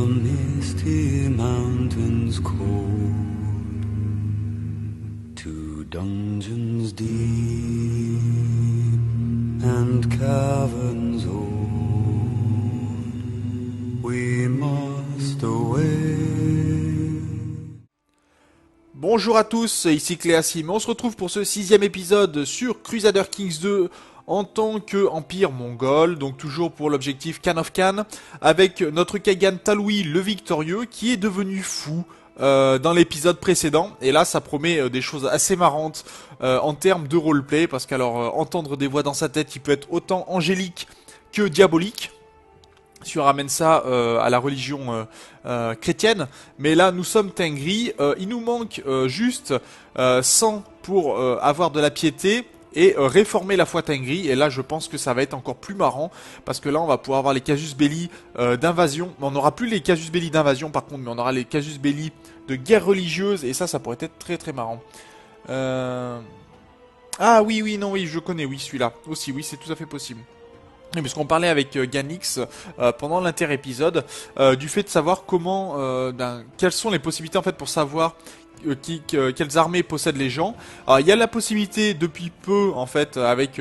misty mountains cold, to dungeons deep and caverns old, we must away. Bonjour à tous, ici Cléasim, on se retrouve pour ce 6ème épisode sur Crusader Kings 2 en tant que empire mongol, donc toujours pour l'objectif Khan of Khan, avec notre Kagan Taloui le Victorieux qui est devenu fou dans l'épisode précédent, et là ça promet des choses assez marrantes en termes de roleplay, parce qu'alors entendre des voix dans sa tête, il peut être autant angélique que diabolique. Si on ramène ça à la religion chrétienne, mais là nous sommes Tengri, il nous manque juste 100 pour avoir de la piété et réformer la foi Tengri, et là je pense que ça va être encore plus marrant, parce que là on va pouvoir avoir les casus belli d'invasion, on n'aura plus les casus belli d'invasion par contre, mais on aura les casus belli de guerre religieuse, et ça pourrait être très très marrant. Ah oui, non, oui, je connais, oui, celui-là aussi, oui, c'est tout à fait possible. Oui, parce qu'on parlait avec Ganix pendant l'inter-épisode du fait de savoir comment, quelles sont les possibilités en fait pour savoir quelles armées possèdent les gens. Alors il y a la possibilité depuis peu en fait avec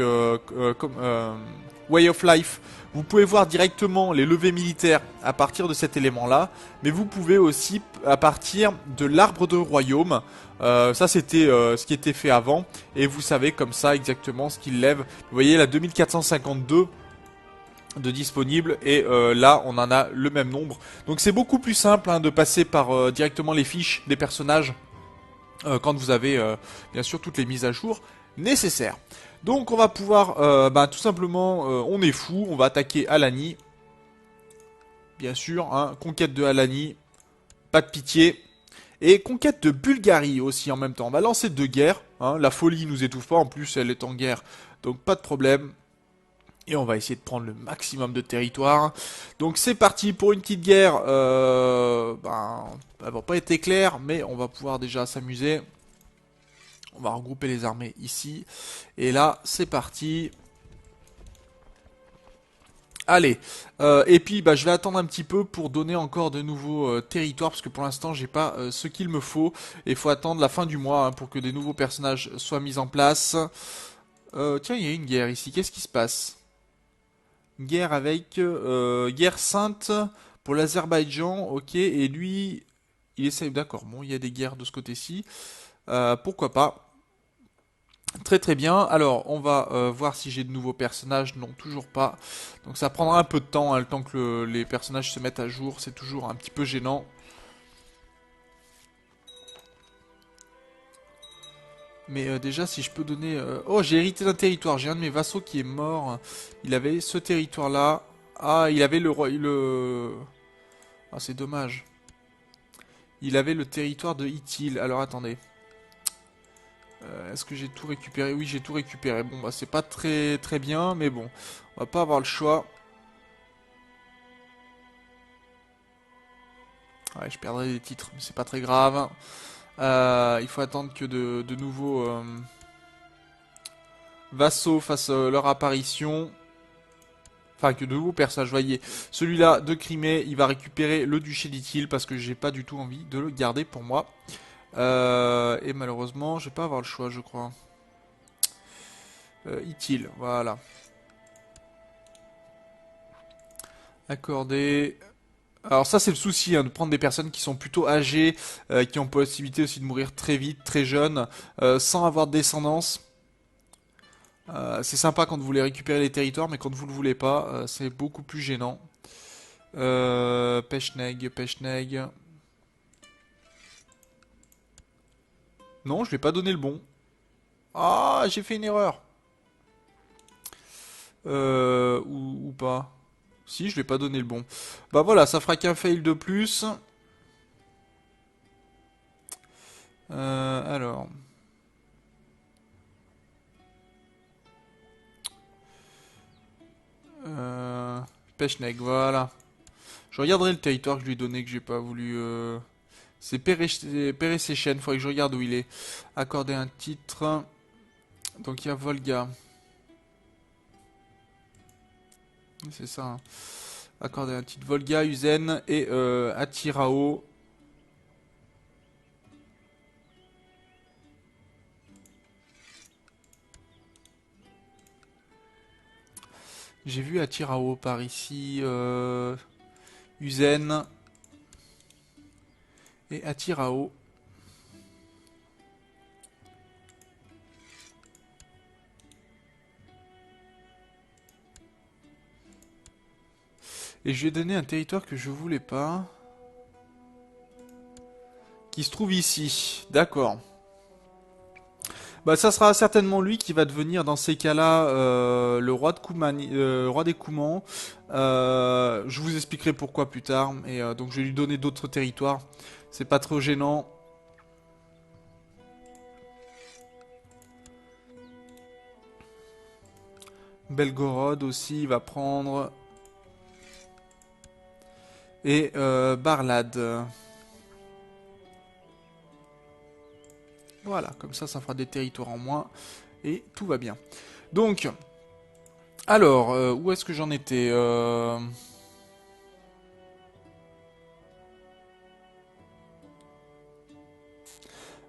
Way of Life. Vous pouvez voir directement les levées militaires à partir de cet élément-là, mais vous pouvez aussi à partir de l'arbre de royaume. Ça c'était ce qui était fait avant, et vous savez comme ça exactement ce qu'il lève. Vous voyez la 2452 de disponible, et là on en a le même nombre, donc c'est beaucoup plus simple de passer par directement les fiches des personnages quand vous avez bien sûr toutes les mises à jour nécessaires. Donc on va pouvoir tout simplement on est fou, on va attaquer Alani, bien sûr, conquête de Alani, pas de pitié, et conquête de Bulgarie aussi en même temps. On va lancer 2 guerres, la folie nous étouffe pas, en plus elle est en guerre, donc pas de problème. Et on va essayer de prendre le maximum de territoire. Donc c'est parti pour une petite guerre. Elle va pas être claire, mais on va pouvoir déjà s'amuser. On va regrouper les armées ici. Et là, c'est parti. Allez. Et puis je vais attendre un petit peu pour donner encore de nouveaux territoires, parce que pour l'instant j'ai pas ce qu'il me faut. Et il faut attendre la fin du mois pour que des nouveaux personnages soient mis en place. Tiens, il y a une guerre ici. Qu'est-ce qui se passe ? Guerre avec guerre sainte pour l'Azerbaïdjan, ok, et lui, il essaye, d'accord, bon, il y a des guerres de ce côté-ci, pourquoi pas, très très bien. Alors, on va voir si j'ai de nouveaux personnages, non, toujours pas, donc ça prendra un peu de temps, le temps que les personnages se mettent à jour, c'est toujours un petit peu gênant. Mais déjà, si je peux donner... Oh, j'ai hérité d'un territoire. J'ai un de mes vassaux qui est mort. Il avait ce territoire-là. Ah, il avait le roi... Ah, c'est dommage. Il avait le territoire de Ithil. Alors, attendez. Est-ce que j'ai tout récupéré? Oui, j'ai tout récupéré. Bon, c'est pas très très bien, mais bon. On va pas avoir le choix. Ouais, je perdrai des titres, mais c'est pas très grave. Il faut attendre que de nouveaux... vassaux fassent leur apparition. Enfin, que de nouveaux personnages, voyez. Celui-là de Crimée, il va récupérer le duché d'Ithil, parce que j'ai pas du tout envie de le garder pour moi. Et malheureusement, je vais pas avoir le choix, je crois. Ithil, voilà. Accordé. Alors ça c'est le souci, de prendre des personnes qui sont plutôt âgées, qui ont possibilité aussi de mourir très vite, très jeunes, sans avoir de descendance. C'est sympa quand vous voulez récupérer les territoires, mais quand vous le voulez pas, c'est beaucoup plus gênant. Pechneg. Non, je vais pas donner le bon. Ah, j'ai fait une erreur. Ou pas. Si, je vais pas donner le bon. Bah voilà, ça fera qu'un fail de plus. Alors. Pechneg, voilà. Je regarderai le territoire que je lui ai donné, que j'ai pas voulu... C'est Péréséchen, faudrait que je regarde où il est. Accorder un titre. Donc il y a Volga. C'est ça. Accorder un titre Volga, Uzen et Atirao. J'ai vu Atirao par ici, Uzen et Atirao. Et je lui ai donné un territoire que je voulais pas. Qui se trouve ici. D'accord. Bah ça sera certainement lui qui va devenir dans ces cas-là le roi de roi des Koumans. Je vous expliquerai pourquoi plus tard. Et donc je vais lui donner d'autres territoires. C'est pas trop gênant. Belgorod aussi il va prendre. Et Barlad. Voilà, comme ça fera des territoires en moins. Et tout va bien. Donc, alors, où est-ce que j'en étais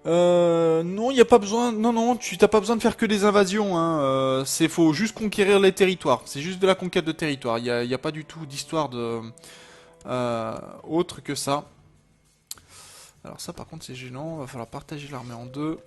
non, il n'y a pas besoin. Non, non, tu t'as pas besoin de faire que des invasions. Hein. Faut juste conquérir les territoires. C'est juste de la conquête de territoire. Il y a pas du tout d'histoire de autre que ça. Alors ça, par contre, c'est gênant. Va falloir partager l'armée en deux.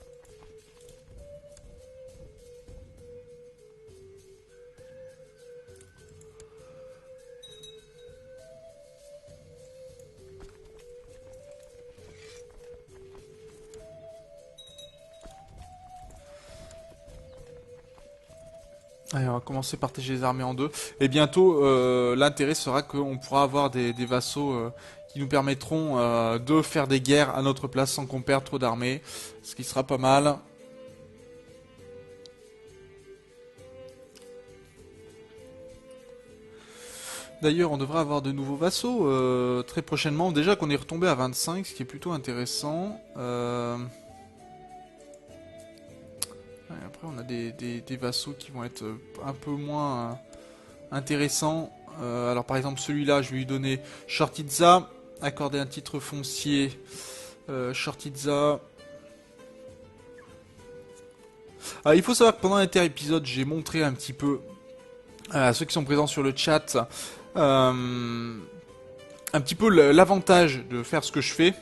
Allez, on va commencer par partager les armées en deux. Et bientôt, l'intérêt sera qu'on pourra avoir des vassaux qui nous permettront de faire des guerres à notre place sans qu'on perde trop d'armées. Ce qui sera pas mal. D'ailleurs, on devrait avoir de nouveaux vassaux très prochainement. Déjà qu'on est retombé à 25, ce qui est plutôt intéressant. Après, on a des vassaux qui vont être un peu moins intéressants. Alors, par exemple, celui-là, je vais lui donner Shortitza, accorder un titre foncier. Shortitza. Alors, il faut savoir que pendant l'inter-épisode, j'ai montré un petit peu à ceux qui sont présents sur le chat un petit peu l'avantage de faire ce que je fais.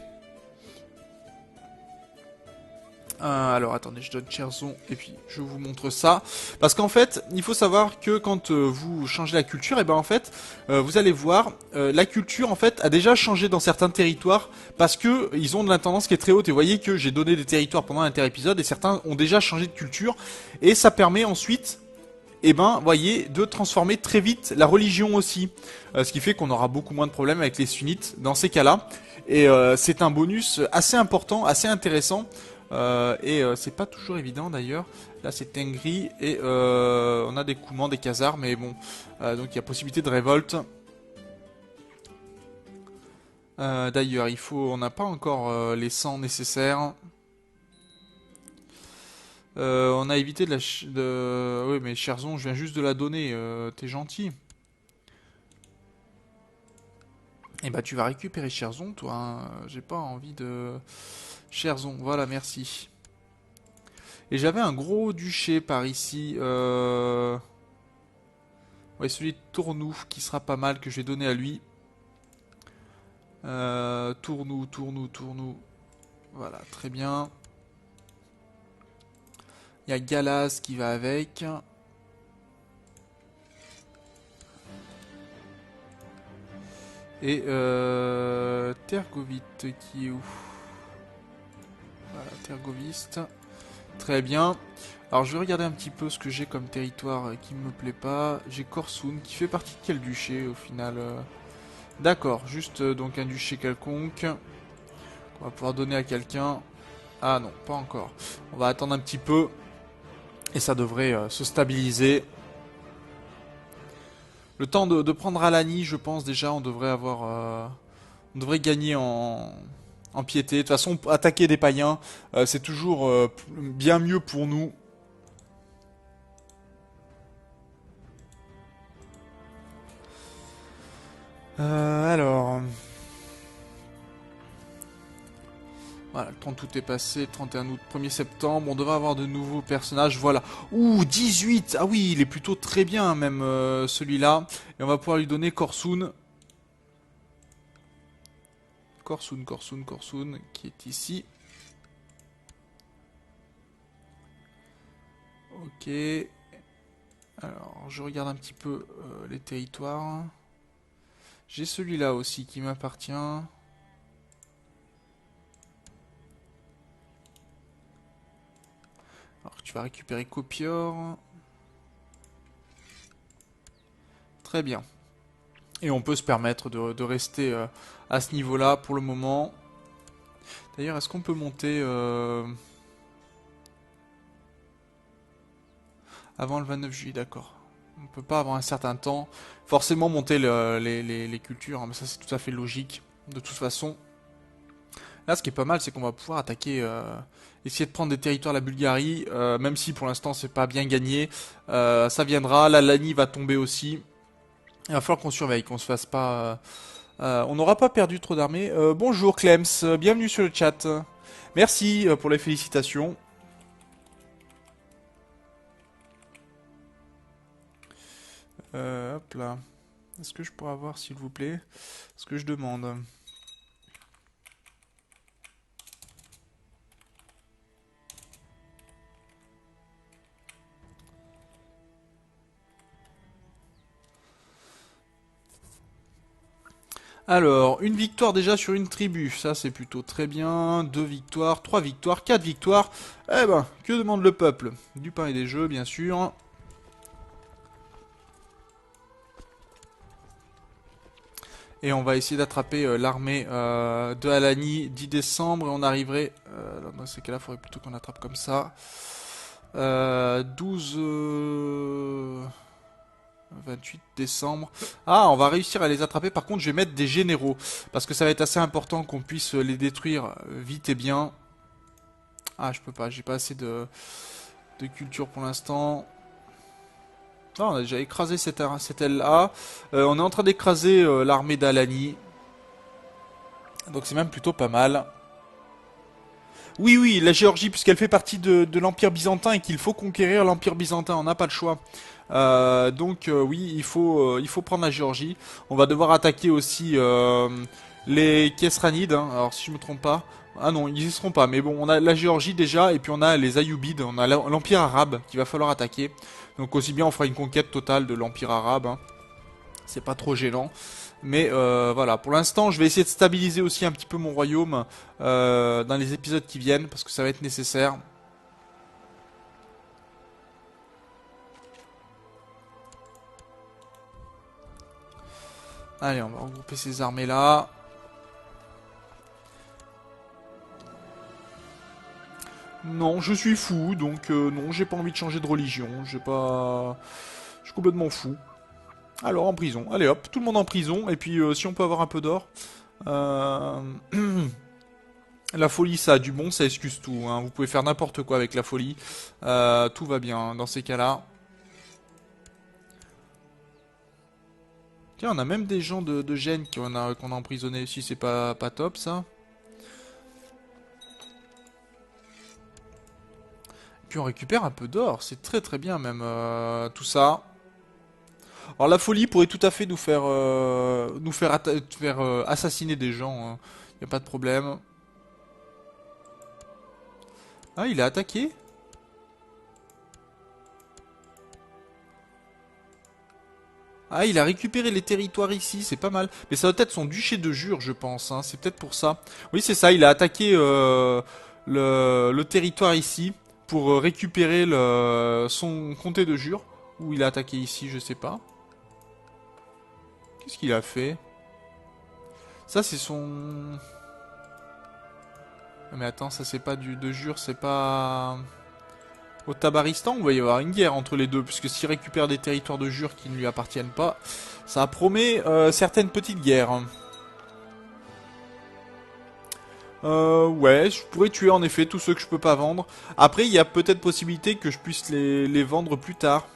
Alors attendez, je donne Cherzon et puis je vous montre ça. Parce qu'en fait, il faut savoir que quand vous changez la culture, et ben en fait, vous allez voir, la culture en fait a déjà changé dans certains territoires parce que ils ont de l'intendance qui est très haute. Et vous voyez que j'ai donné des territoires pendant l'inter-épisode et certains ont déjà changé de culture et ça permet ensuite, et ben, voyez, de transformer très vite la religion aussi. Ce qui fait qu'on aura beaucoup moins de problèmes avec les sunnites dans ces cas-là. Et c'est un bonus assez important, assez intéressant. C'est pas toujours évident d'ailleurs. Là c'est Tengri et on a des Koumans, des Khazars, mais bon, donc il y a possibilité de révolte. D'ailleurs, on n'a pas encore les 100 nécessaires. On a évité oui, mais Cherzon, je viens juste de la donner. T'es gentil. Et bah tu vas récupérer Cherzon, toi. Hein. J'ai pas envie de Cherzon. Voilà, merci. Et j'avais un gros duché par ici. Ouais, celui de Tournou qui sera pas mal que je vais donner à lui. Tournou. Voilà, très bien. Il y a Galaz qui va avec. Et Tergoviste qui est où? Voilà, Tergoviste. Très bien. Alors je vais regarder un petit peu ce que j'ai comme territoire qui me plaît pas. J'ai Korsun qui fait partie de quel duché au final D'accord, juste donc un duché quelconque. On va pouvoir donner à quelqu'un. Ah non, pas encore. On va attendre un petit peu. Et ça devrait se stabiliser. Le temps de prendre Alani, je pense déjà, on devrait avoir... on devrait gagner en piété. De toute façon, attaquer des païens, c'est toujours bien mieux pour nous. Alors... Voilà, le 30 août est passé, 31 août, 1er septembre, on devrait avoir de nouveaux personnages, voilà. Ouh, 18. Ah oui, il est plutôt très bien même celui-là. Et on va pouvoir lui donner Corsoon. Corsoon, qui est ici. Ok. Alors, je regarde un petit peu les territoires. J'ai celui-là aussi qui m'appartient. Alors, tu vas récupérer Copior. Très bien. Et on peut se permettre de rester à ce niveau-là pour le moment. D'ailleurs, est-ce qu'on peut monter avant le 29 juillet? D'accord. On peut pas avant un certain temps forcément monter les cultures, hein, mais ça c'est tout à fait logique. De toute façon, là ce qui est pas mal, c'est qu'on va pouvoir attaquer, essayer de prendre des territoires de la Bulgarie, même si pour l'instant c'est pas bien gagné. Ça viendra, la Lani va tomber aussi. Il va falloir qu'on surveille, qu'on se fasse pas... on n'aura pas perdu trop d'armées. Bonjour Clems, bienvenue sur le chat. Merci pour les félicitations. Hop là. Est-ce que je pourrais avoir, s'il vous plaît, ce que je demande? Alors, une victoire déjà sur une tribu, ça c'est plutôt très bien. 2 victoires, 3 victoires, 4 victoires. Eh ben, que demande le peuple? Du pain et des jeux, bien sûr. Et on va essayer d'attraper l'armée de Alani 10 décembre. Et on arriverait... dans ces cas-là, il faudrait plutôt qu'on attrape comme ça. 12... 28 décembre. Ah, on va réussir à les attraper. Par contre, je vais mettre des généraux. Parce que ça va être assez important qu'on puisse les détruire vite et bien. Ah, je peux pas. J'ai pas assez de culture pour l'instant. Ah, on a déjà écrasé cette aile-là. On est en train d'écraser l'armée d'Alani. Donc c'est même plutôt pas mal. Oui, oui, la Géorgie, puisqu'elle fait partie de l'Empire byzantin et qu'il faut conquérir l'Empire byzantin. On n'a pas le choix. Donc oui, il faut prendre la Géorgie. On va devoir attaquer aussi les Khésranides, hein. Alors si je me trompe pas. Ah non, ils y seront pas. Mais bon, on a la Géorgie déjà, et puis on a les Ayyubides, on a l'Empire arabe qu'il va falloir attaquer. Donc aussi bien on fera une conquête totale de l'Empire arabe, hein. C'est pas trop gênant. Mais voilà, pour l'instant, je vais essayer de stabiliser aussi un petit peu mon royaume dans les épisodes qui viennent, parce que ça va être nécessaire. Allez, on va regrouper ces armées-là. Non, je suis fou, donc non, j'ai pas envie de changer de religion. J'ai pas... Je suis complètement fou. Alors, en prison. Allez hop, tout le monde en prison. Et puis, si on peut avoir un peu d'or... La folie, ça a du bon, ça excuse tout, hein. Vous pouvez faire n'importe quoi avec la folie. Tout va bien dans ces cas-là. Tiens, on a même des gens de Gênes qu'on a emprisonnés ici, c'est pas top ça. Puis on récupère un peu d'or, c'est très très bien même tout ça. Alors la folie pourrait tout à fait nous faire assassiner des gens, hein. Y a pas de problème. Ah, il a attaqué? Ah, il a récupéré les territoires ici, c'est pas mal. Mais ça doit être son duché de Jure, je pense, hein. C'est peut-être pour ça. Oui, c'est ça, il a attaqué le territoire ici pour récupérer son comté de Jure. Ou il a attaqué ici, je sais pas. Qu'est-ce qu'il a fait? Ça, c'est son... Mais attends, ça c'est pas de Jure, c'est pas... Au Tabaristan, il va y avoir une guerre entre les deux, puisque s'il récupère des territoires de Jure qui ne lui appartiennent pas, ça promet certaines petites guerres. Ouais, je pourrais tuer en effet tous ceux que je peux pas vendre. Après, il y a peut-être possibilité que je puisse les vendre plus tard.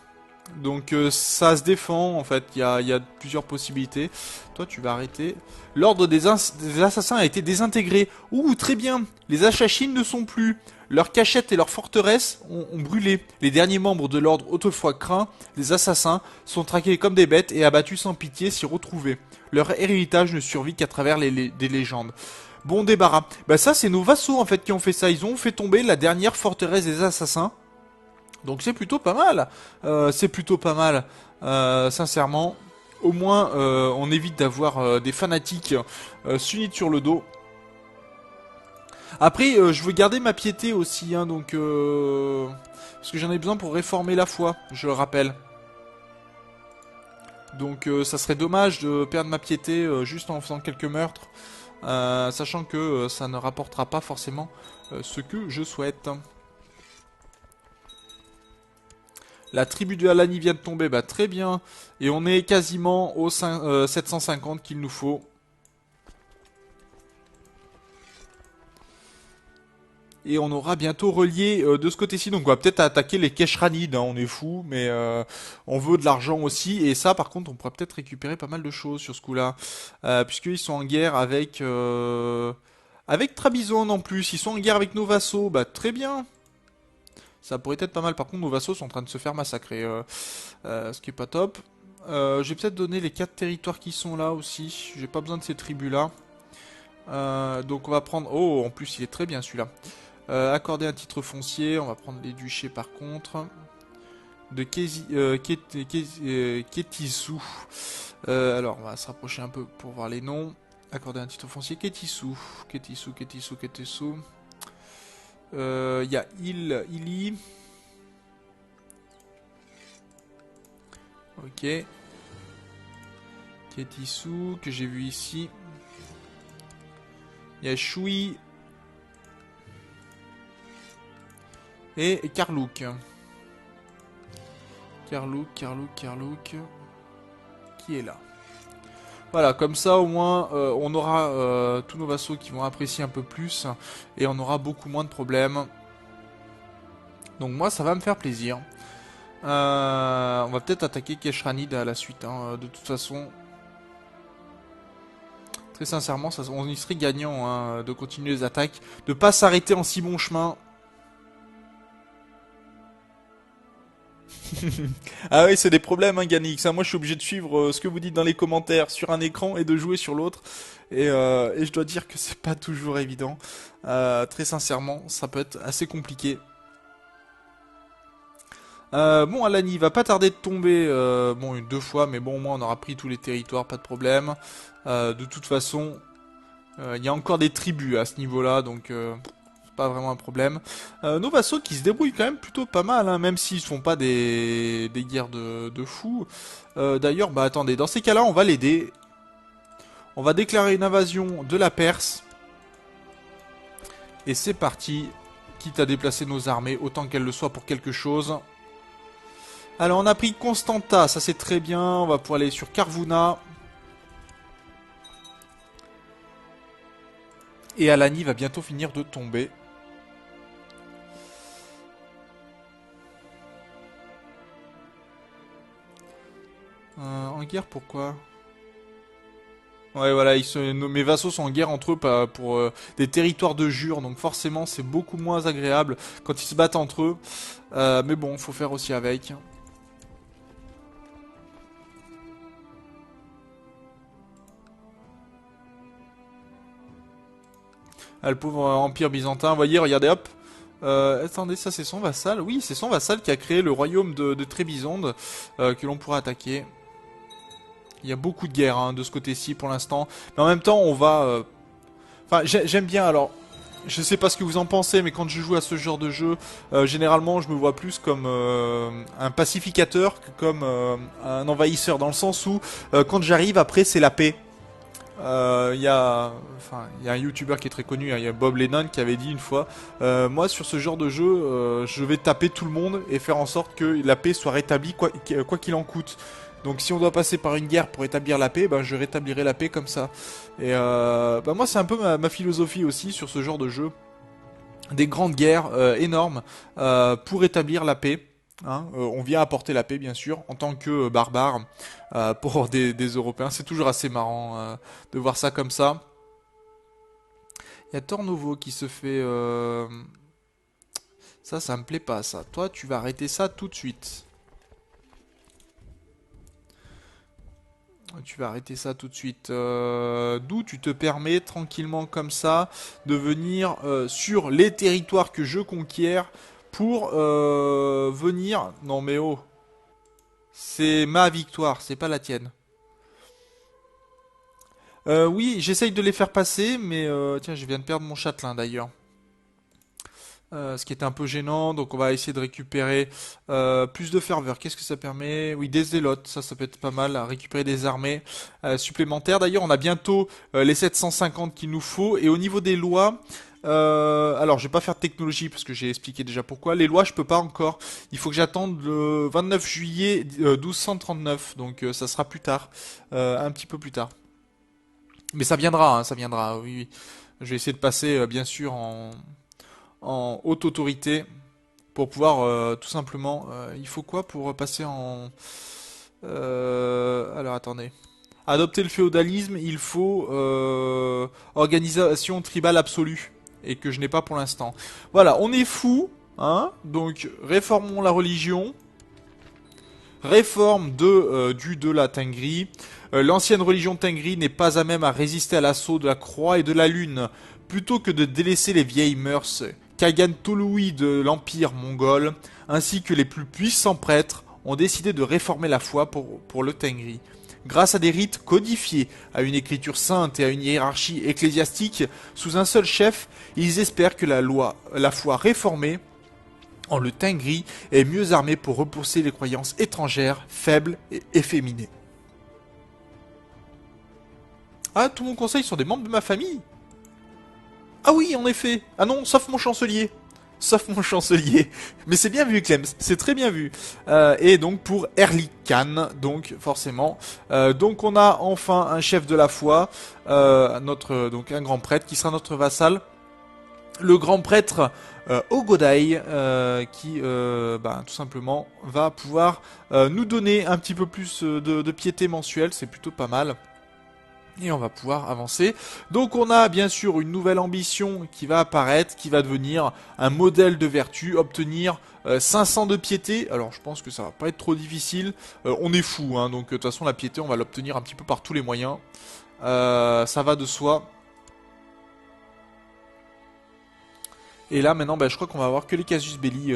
Donc ça se défend en fait, il y a plusieurs possibilités. Toi tu vas arrêter. L'ordre des assassins a été désintégré. Ouh, très bien. Les Achachines ne sont plus. Leurs cachettes et leurs forteresses ont brûlé. Les derniers membres de l'ordre autrefois craint, les assassins, sont traqués comme des bêtes et abattus sans pitié si retrouvés. Leur héritage ne survit qu'à travers des légendes. Bon débarras. Bah ça c'est nos vassaux en fait qui ont fait ça. Ils ont fait tomber la dernière forteresse des assassins. Donc c'est plutôt pas mal. C'est plutôt pas mal. Sincèrement. Au moins on évite d'avoir des fanatiques s'unir sur le dos. Après, je veux garder ma piété aussi, hein, donc parce que j'en ai besoin pour réformer la foi, je le rappelle. Donc ça serait dommage de perdre ma piété juste en faisant quelques meurtres, sachant que ça ne rapportera pas forcément ce que je souhaite. La tribu de Alani vient de tomber, bah très bien. Et on est quasiment aux 750 qu'il nous faut. Et on aura bientôt relié de ce côté-ci. Donc on va peut-être attaquer les Keshranides, hein, on est fou, mais on veut de l'argent aussi. Et ça par contre on pourra peut-être récupérer pas mal de choses sur ce coup-là. Puisqu'ils sont en guerre avec Trabizon en plus. Ils sont en guerre avec nos vassaux, bah très bien. Ça pourrait être pas mal. Par contre nos vassaux sont en train de se faire massacrer. Ce qui est pas top. Je vais peut-être donner les 4 territoires qui sont là aussi. J'ai pas besoin de ces tribus-là. Donc on va prendre... Oh, en plus il est très bien celui-là. Accorder un titre foncier, on va prendre les duchés par contre. De Kétisou. Alors on va se rapprocher un peu pour voir les noms. Accorder un titre foncier, Kétisou. Kétisou. Il y a Ili. Ok. Kétisou, que j'ai vu ici. Il y a Shui. Et Karlouk. Karlouk. Qui est là. Voilà, comme ça au moins on aura tous nos vassaux qui vont apprécier un peu plus. Et on aura beaucoup moins de problèmes. Donc moi ça va me faire plaisir. On va peut-être attaquer Keshranid à la suite. Hein, de toute façon. Très sincèrement, on y serait gagnant hein, de continuer les attaques. De pas s'arrêter en si bon chemin. Ah oui, c'est des problèmes, hein, Ganix. Moi, je suis obligé de suivre ce que vous dites dans les commentaires sur un écran et de jouer sur l'autre. Et je dois dire que c'est pas toujours évident. Très sincèrement, ça peut être assez compliqué. Bon, Alani va pas tarder de tomber. Bon, 2 fois, mais bon, au moins on aura pris tous les territoires, pas de problème. De toute façon, il y a encore des tribus à ce niveau-là, donc pas vraiment un problème. Nos vassaux qui se débrouillent quand même plutôt pas mal, hein, même s'ils font pas des guerres de fous. D'ailleurs, bah attendez, dans ces cas-là, on va l'aider. On va déclarer une invasion de la Perse. Et c'est parti. Quitte à déplacer nos armées, autant qu'elles le soient pour quelque chose. Alors, on a pris Constanta, ça c'est très bien. On va pouvoir aller sur Karvouna. Et Alani va bientôt finir de tomber. En guerre, pourquoi? Ouais, voilà, mes vassaux sont en guerre entre eux pour des territoires de jure, donc forcément c'est beaucoup moins agréable quand ils se battent entre eux. Mais bon, faut faire aussi avec. Ah, le pauvre empire byzantin, vous voyez, regardez, hop. Attendez, ça c'est son vassal. Oui, c'est son vassal qui a créé le royaume de Trébizonde que l'on pourra attaquer. Il y a beaucoup de guerres hein, de ce côté-ci pour l'instant. Mais en même temps, on va... Enfin, j'aime bien, alors... Je sais pas ce que vous en pensez, mais quand je joue à ce genre de jeu, généralement, je me vois plus comme un pacificateur que comme un envahisseur. Dans le sens où, quand j'arrive, après, c'est la paix. Il y a un YouTuber qui est très connu, hein, il y a Bob Lennon qui avait dit une fois, moi sur ce genre de jeu, je vais taper tout le monde et faire en sorte que la paix soit rétablie quoi qu'il en coûte. Donc si on doit passer par une guerre pour établir la paix, ben je rétablirai la paix comme ça. Et moi c'est un peu ma philosophie aussi sur ce genre de jeu. Des grandes guerres énormes pour établir la paix. Hein. On vient apporter la paix, bien sûr, en tant que barbare pour des Européens. C'est toujours assez marrant de voir ça comme ça. Il y a Tornovo qui se fait... ça me plaît pas, ça. Toi, tu vas arrêter ça tout de suite. Tu vas arrêter ça tout de suite. D'où tu te permets tranquillement comme ça de venir sur les territoires que je conquiers pour venir... Non mais oh, c'est ma victoire, c'est pas la tienne. Oui, j'essaye de les faire passer, mais tiens, je viens de perdre mon châtelain d'ailleurs. Ce qui était un peu gênant, donc on va essayer de récupérer plus de ferveur. Qu'est-ce que ça permet? Oui, des zélotes, ça peut être pas mal à récupérer des armées supplémentaires. D'ailleurs, on a bientôt les 750 qu'il nous faut. Et au niveau des lois, alors je vais pas faire de technologie parce que j'ai expliqué déjà pourquoi. Les lois, je peux pas encore. Il faut que j'attende le 29 juillet 1239, donc ça sera plus tard, un petit peu plus tard. Mais ça viendra, hein, ça viendra. Oui, oui. Je vais essayer de passer, bien sûr, en haute autorité pour pouvoir tout simplement. Il faut quoi pour passer en. Alors attendez. Adopter le féodalisme, il faut organisation tribale absolue. Et que je n'ai pas pour l'instant. Voilà, on est fou. Hein, donc réformons la religion. Réforme de la Tengri. L'ancienne religion Tengri n'est pas à même à résister à l'assaut de la croix et de la lune. Plutôt que de délaisser les vieilles mœurs, Kagan Tolui de l'empire mongol, ainsi que les plus puissants prêtres, ont décidé de réformer la foi pour le Tengri. Grâce à des rites codifiés, à une écriture sainte et à une hiérarchie ecclésiastique, sous un seul chef, ils espèrent que la foi réformée en le Tengri est mieux armé pour repousser les croyances étrangères, faibles et efféminées. Ah, tout mon conseil sont des membres de ma famille? Ah oui, en effet. Ah non, sauf mon chancelier. Sauf mon chancelier. Mais c'est bien vu, Clems. C'est très bien vu. Et donc pour Erlikhan, donc forcément. Donc on a enfin un chef de la foi, donc un grand prêtre qui sera notre vassal. Le grand prêtre Ogodai, qui tout simplement va pouvoir nous donner un petit peu plus de piété mensuelle. C'est plutôt pas mal. Et on va pouvoir avancer. Donc on a bien sûr une nouvelle ambition qui va apparaître, qui va devenir un modèle de vertu, obtenir 500 de piété. Alors je pense que ça va pas être trop difficile. On est fou, hein, donc de toute façon la piété on va l'obtenir un petit peu par tous les moyens. Ça va de soi. Et là maintenant je crois qu'on va avoir que les casus belli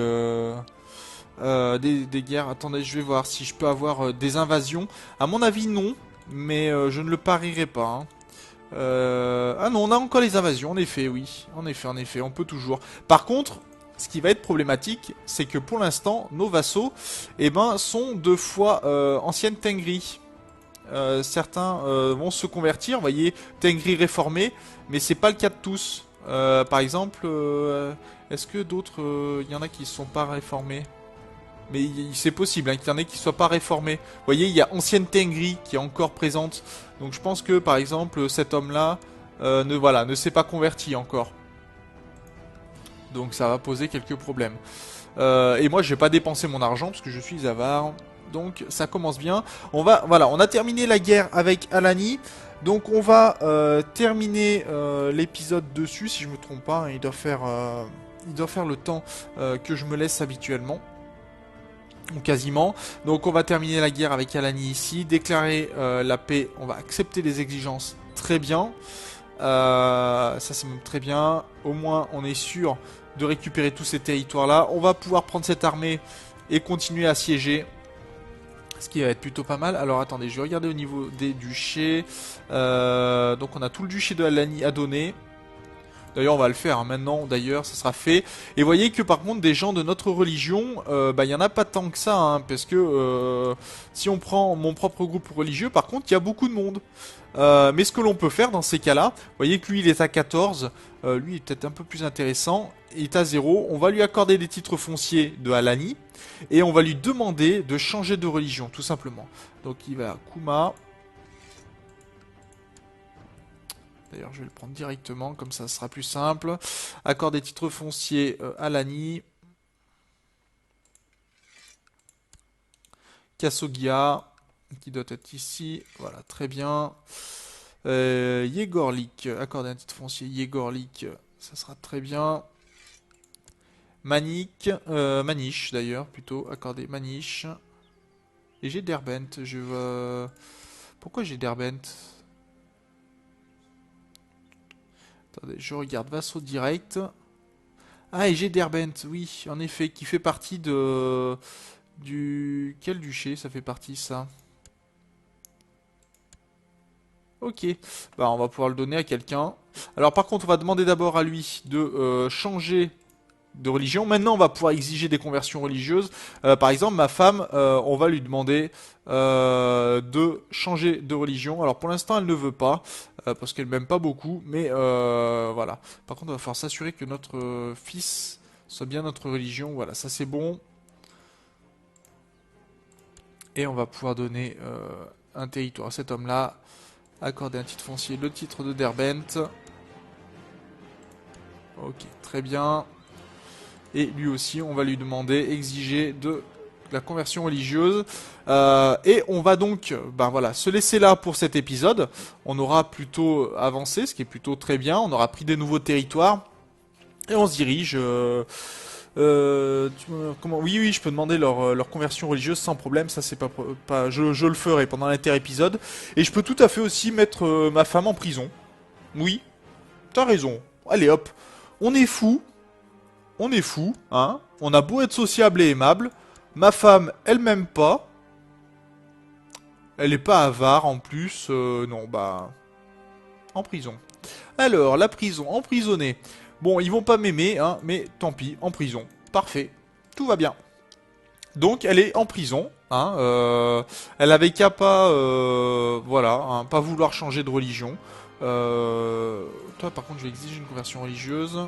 des guerres. Attendez, je vais voir si je peux avoir des invasions. À mon avis non. Mais je ne le parierai pas. Hein. Ah non, on a encore les invasions, en effet, oui. En effet, on peut toujours. Par contre, ce qui va être problématique, c'est que pour l'instant, nos vassaux, sont deux fois anciennes Tengri. Certains vont se convertir, vous voyez, Tengri réformé, mais c'est pas le cas de tous. Par exemple, est-ce que d'autres, il y en a qui ne sont pas réformés? Mais c'est possible qu'il y en ait qui ne soient pas réformés. Vous voyez, il y a ancienne Tengri qui est encore présente. Donc je pense que par exemple cet homme-là ne s'est pas converti encore. Donc ça va poser quelques problèmes. Et moi je vais pas dépenser mon argent parce que je suis avare. Donc ça commence bien. On a terminé la guerre avec Alani. Donc on va terminer l'épisode dessus si je me trompe pas. Il doit faire le temps que je me laisse habituellement. Ou quasiment. Donc on va terminer la guerre avec Alani ici, déclarer la paix, on va accepter les exigences, très bien. Ça c'est même très bien. Au moins on est sûr de récupérer tous ces territoires là. On va pouvoir prendre cette armée et continuer à siéger. Ce qui va être plutôt pas mal. Alors attendez, je vais regarder au niveau des duchés. Donc on a tout le duché de Alani à donner. D'ailleurs, on va le faire hein. Maintenant. D'ailleurs, ça sera fait. Et vous voyez que par contre, des gens de notre religion, il y en a pas tant que ça, hein, parce que si on prend mon propre groupe religieux, par contre, il y a beaucoup de monde. Mais ce que l'on peut faire dans ces cas-là, vous voyez que lui, il est à 14. Lui, il est peut-être un peu plus intéressant. Il est à 0. On va lui accorder des titres fonciers de Alani. Et on va lui demander de changer de religion, tout simplement. Donc, il va à Kuma. D'ailleurs, je vais le prendre directement, comme ça sera plus simple. Accord des titres fonciers à Lani. Kasogia, qui doit être ici. Voilà, très bien. Yegorlik, accorder un titre foncier. Yegorlik, ça sera très bien. Maniche d'ailleurs, plutôt. Accorder Maniche. Et j'ai Derbent. Pourquoi j'ai Derbent? Attendez, je regarde vassaux direct. Ah, et j'ai Derbent, oui, en effet, qui fait partie du... Quel duché ça fait partie, ça? Ok, bah on va pouvoir le donner à quelqu'un. Alors par contre, on va demander d'abord à lui de changer de religion. Maintenant, on va pouvoir exiger des conversions religieuses. Par exemple, ma femme, on va lui demander de changer de religion. Alors pour l'instant, elle ne veut pas, parce qu'elle m'aime pas beaucoup, mais voilà. Par contre, on va falloir s'assurer que notre fils soit bien notre religion. Voilà, ça c'est bon. Et on va pouvoir donner un territoire à cet homme-là. Accorder un titre foncier, le titre de Derbent. Ok, très bien. Et lui aussi, on va lui demander, exiger de la conversion religieuse. Et on va donc ben voilà, se laisser là pour cet épisode. On aura plutôt avancé, ce qui est plutôt très bien. On aura pris des nouveaux territoires. Et on se dirige... oui, je peux demander leur conversion religieuse sans problème. Ça, c'est pas je le ferai pendant l'inter-épisode. Et je peux tout à fait aussi mettre ma femme en prison. Oui, t'as raison. Allez hop, on est fou. On est fou, hein. On a beau être sociable et aimable. Ma femme, elle m'aime pas. Elle est pas avare en plus. Non, bah... En prison. Alors, la prison, emprisonné. Bon, ils vont pas m'aimer, hein, mais tant pis, en prison. Parfait. Tout va bien. Donc, elle est en prison, hein. Elle avait qu'à pas... voilà, hein, pas vouloir changer de religion. Toi, par contre, je vais exiger une conversion religieuse.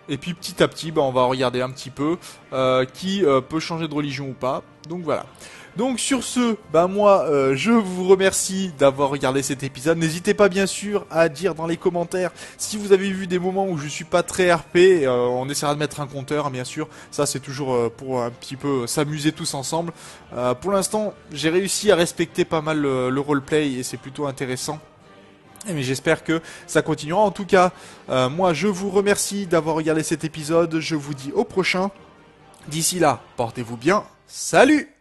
Et puis petit à petit, bah, on va regarder un petit peu qui peut changer de religion ou pas. Donc voilà. Donc sur ce, bah moi je vous remercie d'avoir regardé cet épisode. N'hésitez pas bien sûr à dire dans les commentaires si vous avez vu des moments où je suis pas très RP. On essaiera de mettre un compteur, bien sûr. Ça c'est toujours pour un petit peu s'amuser tous ensemble. Pour l'instant, j'ai réussi à respecter pas mal le roleplay et c'est plutôt intéressant. Mais j'espère que ça continuera. En tout cas, moi je vous remercie d'avoir regardé cet épisode. Je vous dis au prochain. D'ici là, portez-vous bien. Salut!